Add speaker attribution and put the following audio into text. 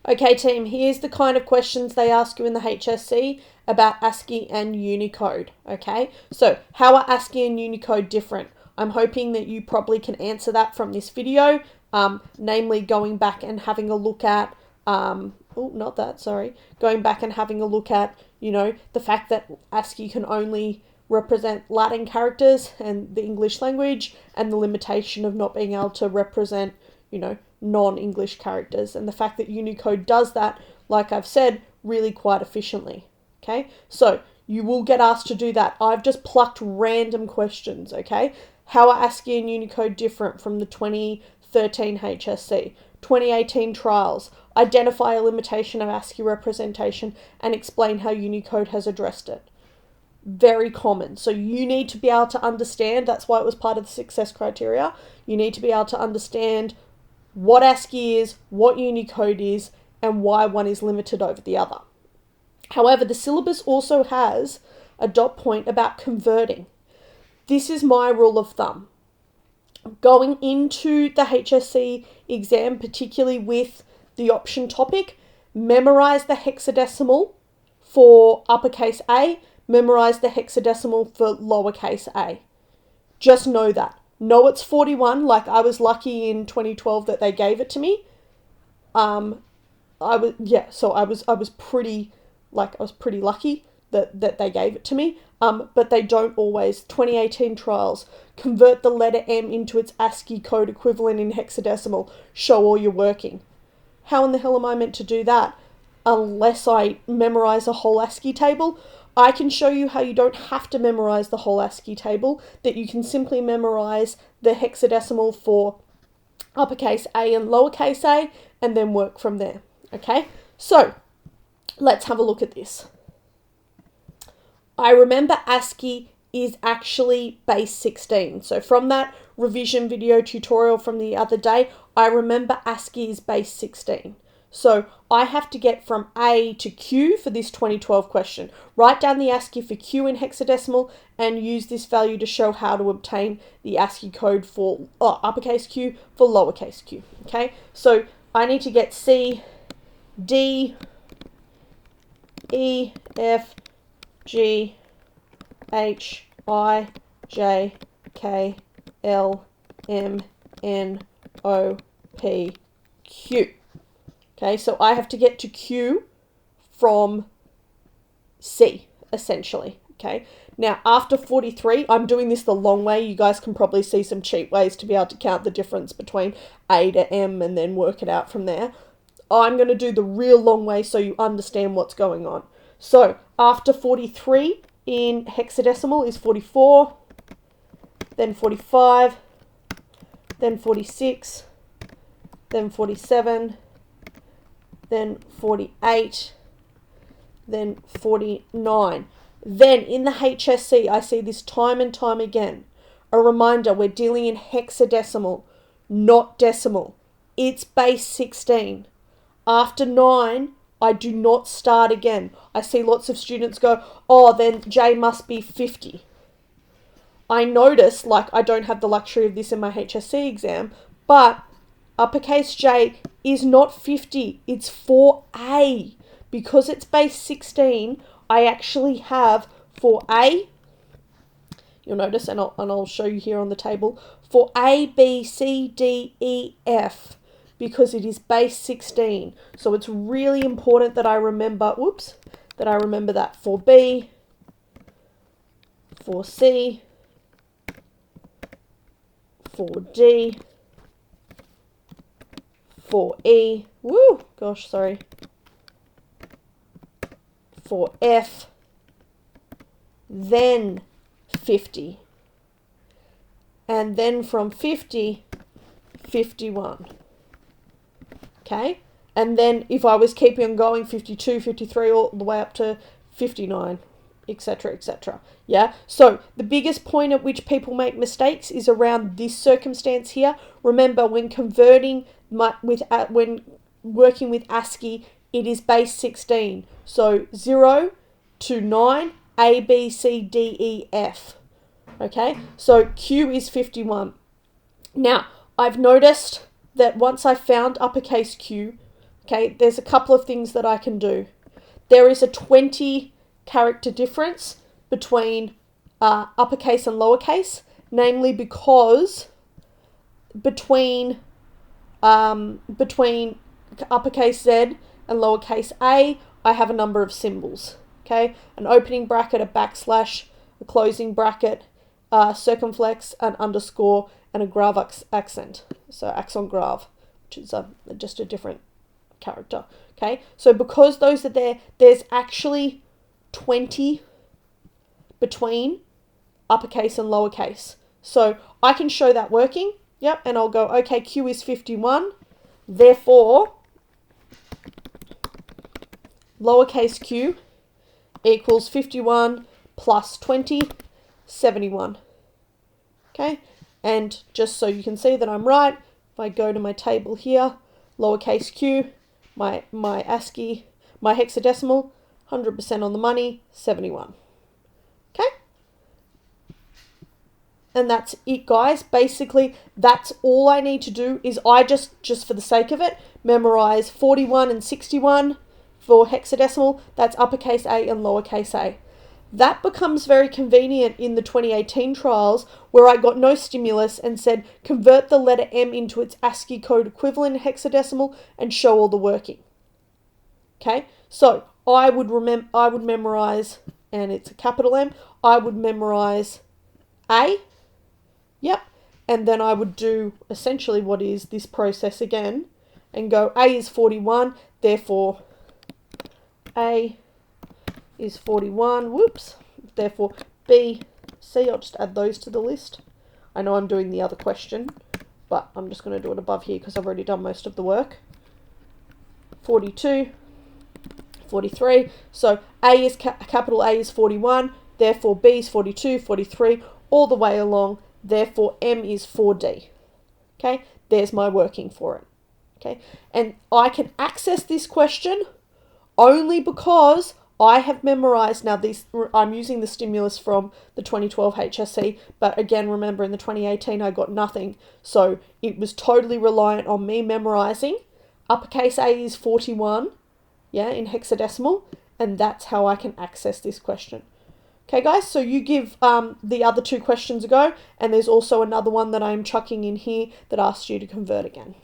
Speaker 1: Okay, team, here's the kind of questions they ask you in the HSC about ASCII and Unicode, okay? So, how are ASCII and Unicode different? I'm hoping that you probably can answer that from this video, namely going back and having a look at, going back and having a look at, the fact that ASCII can only represent Latin characters and the English language, and the limitation of not being able to represent, non-English characters, and the fact that Unicode does that, like I've said, really quite efficiently. Okay, so you will get asked to do that. I've just plucked random questions, okay? How are ASCII and Unicode different from the 2013 HSC? 2018 trials. Identify a limitation of ASCII representation and explain how Unicode has addressed it. Very common. So you need to be able to understand, that's why it was part of the success criteria, you need to be able to understand what ASCII is, what Unicode is, and why one is limited over the other. However, the syllabus also has a dot point about converting. This is my rule of thumb. Going into the HSC exam, particularly with the option topic, memorize the hexadecimal for uppercase A, memorize the hexadecimal for lowercase a. Just know that. Know it's 41, like I was lucky in 2012 that they gave it to me. I was pretty lucky that they gave it to me. But they don't always. 2018 trials, convert the letter M into its ASCII code equivalent in hexadecimal. Show all you're working. How in the hell am I meant to do that? Unless I memorize a whole ASCII table. I can show you how you don't have to memorize the whole ASCII table, that you can simply memorize the hexadecimal for uppercase A and lowercase a, and then work from there. Okay, so let's have a look at this. I remember ASCII is actually base 16. So from that revision video tutorial from the other day, I remember ASCII is base 16. So I have to get from A to Q for this 2012 question. Write down the ASCII for Q in hexadecimal and use this value to show how to obtain the ASCII code for uppercase Q for lowercase q. Okay, so I need to get C, D, E, F, G, H, I, J, K, L, M, N, O, P, Q. Okay, so I have to get to Q from C, essentially. Okay, now after 43, I'm doing this the long way. You guys can probably see some cheap ways to be able to count the difference between A to M and then work it out from there. I'm going to do the real long way so you understand what's going on. So after 43 in hexadecimal is 44, then 45, then 46, then 47, then 48, then 49. Then in the HSC, I see this time and time again. A reminder, we're dealing in hexadecimal, not decimal. It's base 16. After 9, I do not start again. I see lots of students go, oh, then J must be 50. I notice, like, I don't have the luxury of this in my HSC exam, but uppercase J is not 50, it's 4A. Because it's base 16, I actually have 4A, you'll notice, and I'll show you here on the table, for A, B, C, D, E, F, because it is base 16. So it's really important that I remember, that for B, for C, for D, for E, for F, then 50, and then from 50, 51. Okay, and then if I was keeping on going, 52, 53, all the way up to 59, etc., etc. Yeah, so the biggest point at which people make mistakes is around this circumstance here. Remember, when converting when working with ASCII, it is base 16. So 0 to 9, A, B, C, D, E, F. Okay, so Q is 51. Now, I've noticed that once I found uppercase Q, Okay, there's a couple of things that I can do. There is a 20 character difference between uppercase and lowercase, namely because between uppercase Z and lowercase a, I have a number of symbols. Okay, an opening bracket, a backslash, a closing bracket, circumflex, an underscore, and a grave accent. So accent grave, which is just a different character. Okay, so because those are there, there's actually 20 between uppercase and lowercase. So I can show that working. Yep, and I'll go, okay, Q is 51. Therefore, lowercase q equals 51 plus 20, 71. Okay, and just so you can see that I'm right, if I go to my table here, lowercase q, my ASCII, my hexadecimal, 100% on the money, 71. Okay? And that's it, guys. Basically, that's all I need to do is I just for the sake of it, memorize 41 and 61 for hexadecimal. That's uppercase A and lowercase a. That becomes very convenient in the 2018 trials where I got no stimulus and said, convert the letter M into its ASCII code equivalent in hexadecimal and show all the working. Okay, so I would memorize, and it's a capital M, I would memorize A. Yep. And then I would do essentially what is this process again and go A is 41, therefore A is 41, whoops, therefore B, C, I'll just add those to the list. I know I'm doing the other question, but I'm just going to do it above here because I've already done most of the work. 42, 43, so A is capital A is 41, therefore B is 42, 43, all the way along, therefore M is 4D. Okay, there's my working for it. Okay, and I can access this question only because I have memorized, now I'm using the stimulus from the 2012 HSC, but again, remember in the 2018 I got nothing, so it was totally reliant on me memorizing. Uppercase A is 41, yeah, in hexadecimal, and that's how I can access this question. Okay, guys, so you give the other two questions a go, and there's also another one that I'm chucking in here that asks you to convert again.